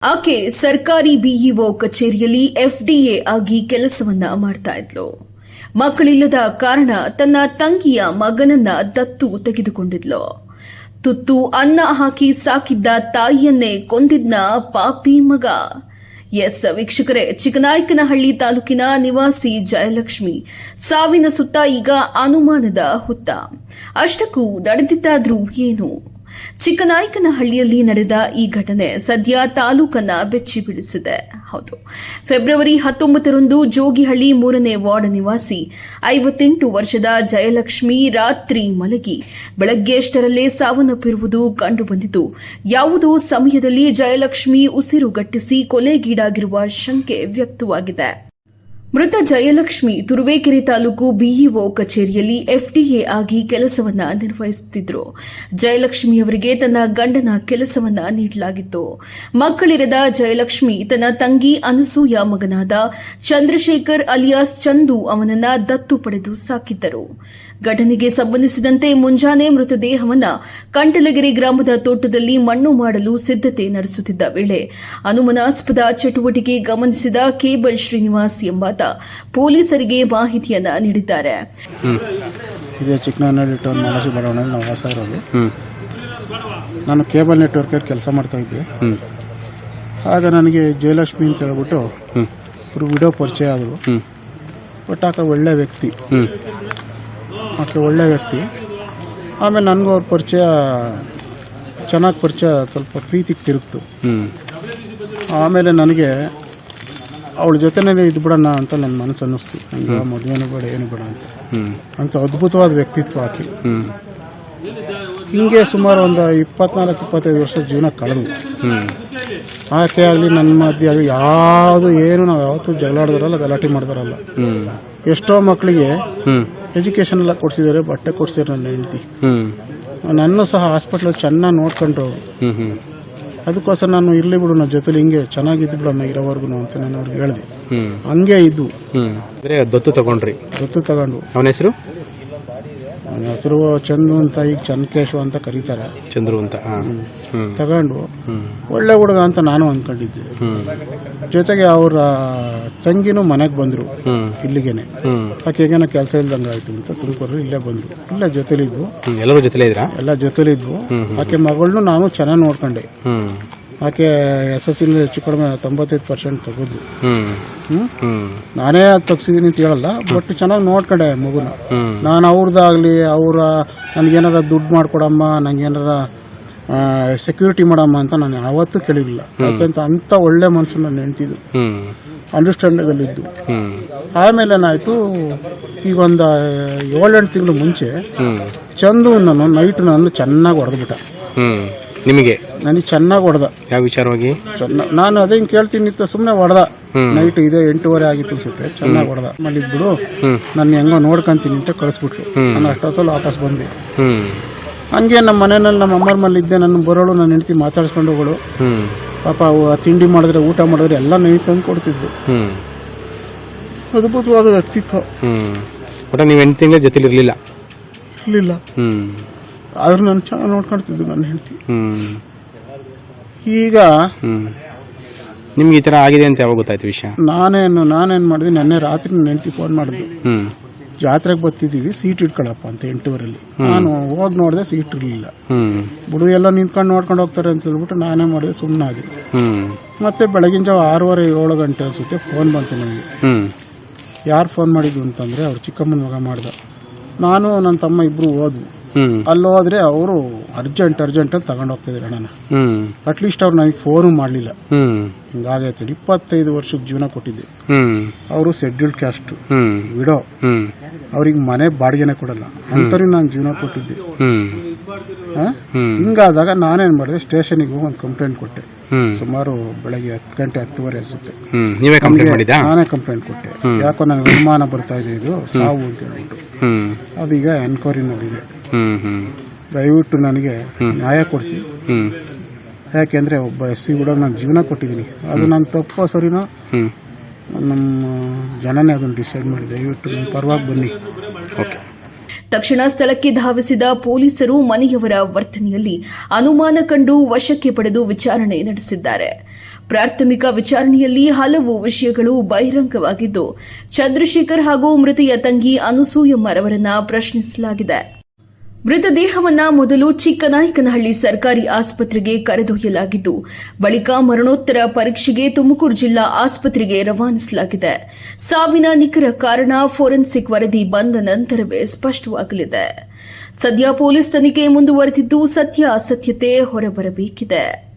ಆಕೆ ಸರ್ಕಾರಿ ಬಿಇಒ ಕಚೇರಿಯಲ್ಲಿ ಎಫ್ಡಿಎ ಆಗಿ ಕೆಲಸವನ್ನ ಮಾಡ್ತಾ ಇದ್ಲು. ಮಕ್ಕಳಿಲ್ಲದ ಕಾರಣ ತನ್ನ ತಂಗಿಯ ಮಗನನ್ನ ದತ್ತು ತೆಗೆದುಕೊಂಡಿದ್ಲು. ತುತ್ತು ಅನ್ನ ಹಾಕಿ ಸಾಕಿದ್ದ ತಾಯಿಯನ್ನೇ ಕೊಂದಿದ್ನ ಪಾಪಿ ಮಗ. ಎಸ್ ವೀಕ್ಷಕರೇ, ಚಿಕ್ಕನಾಯಕನಹಳ್ಳಿ ತಾಲೂಕಿನ ನಿವಾಸಿ ಜಯಲಕ್ಷ್ಮಿ ಸಾವಿನ ಸುತ್ತ ಈಗ ಅನುಮಾನದ ಹುತ್ತ. ಅಷ್ಟಕ್ಕೂ ನಡೆದಿದ್ದಾದ್ರೂ ಏನು? ಚಿಕ್ಕನಾಯಕನಹಳ್ಳಿಯಲ್ಲಿ ನಡೆದ ಈ ಘಟನೆ ಸದ್ಯ ತಾಲೂಕನ್ನ ಬೆಚ್ಚಿ ಬೀಳಿಸಿದೆ. ಹೌದು, ಫೆಬ್ರವರಿ 19ರಂದು ಜೋಗಿಹಳ್ಳಿ 3ನೇ ವಾರ್ಡ್ ನಿವಾಸಿ 58 ವರ್ಷದ ಜಯಲಕ್ಷ್ಮಿ ರಾತ್ರಿ ಮಲಗಿ ಬೆಳಗ್ಗೆಯಷ್ಟರಲ್ಲೇ ಸಾವನ್ನಪ್ಪಿರುವುದು ಕಂಡುಬಂದಿತು. ಯಾವುದೋ ಸಮಯದಲ್ಲಿ ಜಯಲಕ್ಷ್ಮಿ ಉಸಿರುಗಟ್ಟಿಸಿ ಕೊಲೆಗೀಡಾಗಿರುವ ಶಂಕೆ ವ್ಯಕ್ತವಾಗಿದೆ. ಮೃತ ಜಯಲಕ್ಷ್ಮಿ ತುರುವೇಕೆರೆ ತಾಲೂಕು ಬಿಇಒ ಕಚೇರಿಯಲ್ಲಿ ಎಫ್ಡಿಎ ಆಗಿ ಕೆಲಸವನ್ನ ನಿರ್ವಹಿಸುತ್ತಿದ್ದರು. ಜಯಲಕ್ಷ್ಮಿಯವರಿಗೆ ತನ್ನ ಗಂಡನ ಕೆಲಸವನ್ನ ನೀಡಲಾಗಿತ್ತು. ಮಕ್ಕಳಿರದ ಜಯಲಕ್ಷ್ಮಿ ತನ್ನ ತಂಗಿ ಅನಸೂಯ ಮಗನಾದ ಚಂದ್ರಶೇಖರ್ ಅಲಿಯಾಸ್ ಚಂದು ಅವನನ್ನ ದತ್ತು ಪಡೆದು ಸಾಕಿದ್ದರು. ಘಟನೆಗೆ ಸಂಬಂಧಿಸಿದಂತೆ ಮುಂಜಾನೆ ಮೃತದೇಹವನ್ನ ಕಂಟಲಗೆರೆ ಗ್ರಾಮದ ತೋಟದಲ್ಲಿ ಮಣ್ಣು ಮಾಡಲು ಸಿದ್ದತೆ ನಡೆಸುತ್ತಿದ್ದ ವೇಳೆ ಅನುಮಾನಾಸ್ಪದ ಚಟುವಟಿಕೆ ಗಮನಿಸಿದ ಕೇಬಲ್ ಶ್ರೀನಿವಾಸ್ ಎಂಬಾತ ಪೊಲೀಸರಿಗೆ ಮಾಹಿತಿಯನ್ನ ನೀಡಿದ್ದಾರೆ. ಇದೇ ಚಿಕ್ಕನಾಯಕನಹಳ್ಳಿ ಟೌನ್ ಮಾಲಸಿ ಬಡಾವಣೆಯಲ್ಲಿ ನಾವು ವಾಸ ಇರೋದು. ನಾನು ಕೇಬಲ್ ನೆಟ್ವರ್ಕ್ ಕೆಲಸ ಮಾಡ್ತಾ ಇದ್ದೆ. ಆಗ ನನಗೆ ಜಯಲಕ್ಷ್ಮಿ ಅಂತ ಹೇಳ್ಬಿಟ್ಟು ಒಬ್ಬರು ವಿಡಿಯೋ ಪರಿಚಯ ಆದರು. ಬಟ್ ಆಕೆ ಒಳ್ಳೆ ವ್ಯಕ್ತಿ. ಆಮೇಲೆ ನನಗೂ ಅವ್ರ ಪರಿಚಯ ಚೆನ್ನಾಗಿ ಪರಿಚಯ, ಸ್ವಲ್ಪ ಪ್ರೀತಿಗೆ ತಿರುಗ್ತು. ಆಮೇಲೆ ನನಗೆ ಅವಳ ಜೊತೆನೇ ಇದ್ಬಿಡೋಣ ಅಂತ ನನ್ನ ಮನಸ್ಸು ಅನ್ನಿಸ್ತು. ನನಗೆ ಮದುವೆನೂ ಬೇಡ, ಏನು ಬೇಡ ಅಂತ ಅದ್ಭುತವಾದ ವ್ಯಕ್ತಿತ್ವ ಆಕೆ. ಹಿಂಗೆ ಸುಮಾರು ಒಂದು 24-25 ವರ್ಷ ಜೀವನ ಕಳೆದು. ಆಕೆ ಆಗಲಿ ನನ್ನ ಮಧ್ಯೆ ಆಗಲಿ ಏನು ನಾವು ಯಾವತ್ತೂ ಜಗಳಾಡಿದಾರಲ್ಲ, ಗಲಾಟೆ ಮಾಡಿದಾರಲ್ಲ. ಎಷ್ಟೋ ಮಕ್ಕಳಿಗೆ ಎಜುಕೇಶನ್ ಎಲ್ಲ ಕೊಡ್ಸಿದ್ದಾರೆ, ಬಟ್ಟೆ ಕೊಡ್ಸಿದ್ದಾರೆ ನನ್ನ ಹೆಂಡತಿ. ನನ್ನ ಸಹ ಹಾಸ್ಪಿಟ್ಲ್ ಚೆನ್ನಾಗಿ ನೋಡ್ಕೊಂಡು, ಅದಕ್ಕೋಸ್ಕರ ನಾನು ಇರ್ಲಿ ಬಿಡು, ನನ್ನ ಜೊತೆಲಿ ಹಿಂಗೆ ಚೆನ್ನಾಗಿದ್ದು ಬಿಡಮ್ಮ ಇರೋವರೆಗೂ ಅಂತ ನಾನು ಅವ್ರಿಗೆ ಹೇಳಿದೆ. ಹಂಗೆ ಇದ್ದು ದತ್ತು ತಗೊಂಡು ಅವನ ಹೆಸರು ಚಂದು ಅಂತ, ಈಗ ಚನ್ಕೇಶು ಅಂತ ಕರೀತಾರೆ, ಚಂದ್ರು ಅಂತ. ತಗೊಂಡು ಒಳ್ಳೆ ಹುಡುಗ ಅಂತ ನಾನು ಅಂದ್ಕೊಂಡಿದ್ದೆ. ಜೊತೆಗೆ ಅವ್ರ ತಂಗಿನೂ ಮನೆಗೆ ಬಂದ್ರು ಇಲ್ಲಿಗೇನೆ. ಆಕೆಗೇನ ಕೆಲಸ ಇಲ್ದಂಗೆ ಆಯ್ತು ಅಂತ ತುಮಕೂರು ಇಲ್ಲೇ ಬಂದ್ರು. ಇಲ್ಲೇ ಜೊತೆಲಿದ್ವು, ಎಲ್ಲ ಜೊತೆಲಿದ್ವು. ಆಕೆ ಮಗಳನ್ನೂ ನಾನು ಚೆನ್ನಾಗಿ ನೋಡ್ಕೊಂಡೆ. ಆಕೆ SSLC ಹೆಚ್ಚು ಕಡಿಮೆ 95% ತೆಗೆದು. ನಾನೇ ಅದು ತೆಗ್ಸಿದೀನಿ ಅಂತ ಹೇಳಲ್ಲ, ಬಟ್ ಚೆನ್ನಾಗಿ ನೋಡ್ಕೊಂಡೆ ಮಗುನ. ನಾನು ಅವ್ರದ್ದಾಗ್ಲಿ, ನನಗೇನಾರ ದುಡ್ಡು ಮಾಡ್ಕೊಡಮ್ಮ, ನಂಗೇನಾರ ಸೆಕ್ಯೂರಿಟಿ ಮಾಡಮ್ಮ ಅಂತ ನಾನು ಯಾವತ್ತೂ ಕೇಳಿರಲಿಲ್ಲ. ಯಾಕೆಂತ ಅಂಥ ಒಳ್ಳೆ ಮನಸ್ಸು ನಾನು ನೆನ್ತಿದ್ದು, ಅಂಡರ್ಸ್ಟ್ಯಾಂಡಿಂಗ್ ಅಲ್ಲಿದ್ದು. ಆಮೇಲೆ ಏನಾಯ್ತು, ಈಗ ಒಂದು 7-8 ತಿಂಗಳು ಮುಂಚೆ ಚಂದು ನೈಟ್ ನಾನು ಚೆನ್ನಾಗಿ ಹೊಡೆದ್ಬಿಟ್ಟ. ನಿಮಗೆ? ನನಗೆ ಚೆನ್ನಾಗಿ ಹೊಡೆದ. ಯಾವ ವಿಚಾರವಾಗಿ? ನಾನು ಅದೇ ಹಿಂಗೆ ಕೇಳ್ತೀನಿ ಸುಮ್ಮನೆ ಹೊಡೆದ. ನೈಟ್ ಇದೆ 8:30 ಆಗಿತ್ತು ಅನ್ಸುತ್ತೆ. ಚೆನ್ನಾಗಿ ಹೊಡೆದ. ಮಲ್ಲಿದ್ಬಿಡು, ನಾನು ಹೆಂಗೋ ನೋಡ್ಕೊಂತೀನಿ ಅಂತ ಕಳಿಸ್ಬಿಟ್ರು. ನಾನು ಅಷ್ಟೊತ್ತಲ್ಲಿ ವಾಪಸ್ ಬಂದೆ. ಹಂಗೆ ನಮ್ಮ ಮನೆಯಲ್ಲಿ ನಮ್ಮ ಅಮ್ಮರ ಮಲ್ಲಿದ್ದೆ. ನನ್ನ ಬರೋಳು, ನನ್ನ ಹೆಂಡತಿ ಮಾತಾಡ್ಸ್ಕೊಂಡು ಹೋಗೋಳು. ಪಾಪ ತಿಂಡಿ ಮಾಡಿದ್ರೆ, ಊಟ ಮಾಡಿದ್ರೆ ಎಲ್ಲ ನೈ ತಂದು ಕೊಡ್ತಿದ್ದು. ಅದ್ಭುತವಾದ ವ್ಯಕ್ತಿತ್ವ. ನೀವು 8 ತಿಂಗಳ ಜೊತೆಲಿ ಇರಲಿಲ್ಲ? ಆದ್ರೂ ನಾನು ಚೆನ್ನಾಗಿ ನೋಡ್ಕೊಳ್ತಿದ್ದು ನನ್ನ ಹೆಂಡತಿ. ಈಗ ನಿಮ್ಗೆ ಈ ತರ ಆಗಿದೆ ಅಂತ ಯಾವಾಗ ಗೊತ್ತಾಯ್ತು ವಿಷಯ? ನಾನೇನ್ ಮಾಡಿದೆ, ನೆನ್ನೆ ರಾತ್ರಿ ನನ್ನ ಹೆಂಡತಿ ಫೋನ್ ಮಾಡಿದ್ವಿ. ಜಾತ್ರೆಗೆ ಬರ್ತಿದ್ದೀವಿ, ಸೀಟ್ ಇಟ್ಕೊಳಪ್ಪ ಅಂತ 8:30. ನಾನು ಹೋಗಿ ನೋಡಿದೆ, ಸೀಟ್ ಇರಲಿಲ್ಲ. ಬಿಡು, ಎಲ್ಲ ನಿಂತ್ಕೊಂಡು ನೋಡ್ಕೊಂಡು ಹೋಗ್ತಾರೆ ಅಂತ ಹೇಳ್ಬಿಟ್ಟು ನಾನೇ ಮಾಡಿದೆ, ಸುಮ್ಮನಾಗಿ. ಮತ್ತೆ ಬೆಳಗಿನ ಜಾವ 6:30-7 ಗಂಟೆ ಅನ್ಸುತ್ತೆ ಫೋನ್ ಬಂತು ನನಗೆ. ಯಾರು ಫೋನ್ ಮಾಡಿದ್ದು ಅಂತಂದ್ರೆ ಅವ್ರ ಚಿಕ್ಕಮ್ಮನ ಮಗ ಮಾಡ್ದ. ನಾನು ನನ್ನ ತಮ್ಮ ಇಬ್ರು ಹೋದ್ವು. ಅಲ್ಲೋದ್ರೆ ಅವರು ಅರ್ಜೆಂಟ್ ಅಂತ ತಗೊಂಡು ಹೋಗ್ತಿದ್ರು ಅಣ್ಣನ. ಅಟ್ಲೀಸ್ಟ್ ಅವ್ರು ನನಗೆ ಫೋನು ಮಾಡಲಿಲ್ಲ. ಹಿಂಗಾಗೈತೆ. 25 ವರ್ಷಕ್ಕೆ ಜೀವನ ಕೊಟ್ಟಿದ್ದೆ. ಅವರು ಶೆಡ್ಯೂಲ್ಡ್ ಕ್ಯಾಸ್ಟ್, ವಿಡೋ. ಅವ್ರಿಗೆ ಮನೆ ಬಾಡಿಗೆನೆ ಕೊಡಲ್ಲ, ಅಂಥವ್ರಿಗೆ ನಾನು ಜೀವನ ಕೊಟ್ಟಿದ್ದೆ. ಹಿಂಗಾದಾಗ ನಾನೇನ್ ಮಾಡಿದೆ, ಸ್ಟೇಷನ್ಗೆ ಹೋಗಿ ಒಂದು ಕಂಪ್ಲೇಂಟ್ ಕೊಟ್ಟೆ. ಸುಮಾರು ಬೆಳಗ್ಗೆ 10 ಗಂಟೆ 10:30 ಅನ್ಸುತ್ತೆ. ನಾನೇ ಕಂಪ್ಲೇಂಟ್ ಕೊಟ್ಟೆ. ಯಾಕೋ ನನಗೆ ಅನುಮಾನ ಬರ್ತಾ ಇದೆ, ಇದು ಸಾವು ಅಂತ ಹೇಳ್ಬಿಟ್ಟು. ಅದೀಗ ಎನ್ಕ್ವೈರಿನಲ್ಲಿದೆ. ದಯವಿಟ್ಟು ನನಗೆ ನ್ಯಾಯ ಕೊಡಿಸಿ. ಯಾಕೆಂದ್ರೆ ಒಬ್ಬ SC ಕೂಡ ನಾನು ಜೀವನ ಕೊಟ್ಟಿದ್ದೀನಿ. ಅದು ನನ್ನ ತಪ್ಪೋ ಸರಿನೋ ನಮ್ಮ ಜನನೇ ಅದನ್ನು ಡಿಸೈಡ್ ಮಾಡಿ. ದಯವಿಟ್ಟು ನಿಮ್ಮ ಪರವಾಗಿ ಬನ್ನಿ. ತಕ್ಷಣ ಸ್ಥಳಕ್ಕೆ ಧಾವಿಸಿದ ಪೊಲೀಸರು ಮನೆಯವರ ವರ್ತನೆಯಲ್ಲಿ ಅನುಮಾನ ಕಂಡು ವಶಕ್ಕೆ ಪಡೆದು ವಿಚಾರಣೆ ನಡೆಸಿದ್ದಾರೆ. ಪ್ರಾಥಮಿಕ ವಿಚಾರಣೆಯಲ್ಲಿ ಹಲವು ವಿಷಯಗಳು ಬಹಿರಂಗವಾಗಿದ್ದು, ಚಂದ್ರಶೇಖರ್ ಹಾಗೂ ಮೃತೆಯ ತಂಗಿ ಅನಸೂಯಮ್ಮರವರನ್ನ ಪ್ರಶ್ನಿಸಲಾಗಿದೆ. ಮೃತದೇಹವನ್ನ ಮೊದಲು ಚಿಕ್ಕನಾಯಕನಹಳ್ಳಿ ಸರ್ಕಾರಿ ಆಸ್ಪತ್ರೆಗೆ ಕರೆದೊಯ್ಯಲಾಗಿದ್ದು, ಬಳಿಕ ಮರಣೋತ್ತರ ಪರೀಕ್ಷೆಗೆ ತುಮಕೂರು ಜಿಲ್ಲಾ ಆಸ್ಪತ್ರೆಗೆ ರವಾನಿಸಲಾಗಿದೆ. ಸಾವಿನ ನಿಖರ ಕಾರಣ ಫೋರೆನ್ಸಿಕ್ ವರದಿ ಬಂದ ನಂತರವೇ ಸ್ಪಷ್ಟವಾಗಲಿದೆ. ಸದ್ಯ ಪೊಲೀಸ್ ತನಿಖೆ ಮುಂದುವರೆದಿದ್ದು, ಸತ್ಯಾಸತ್ಯತೆ ಹೊರಬರಬೇಕಿದೆ.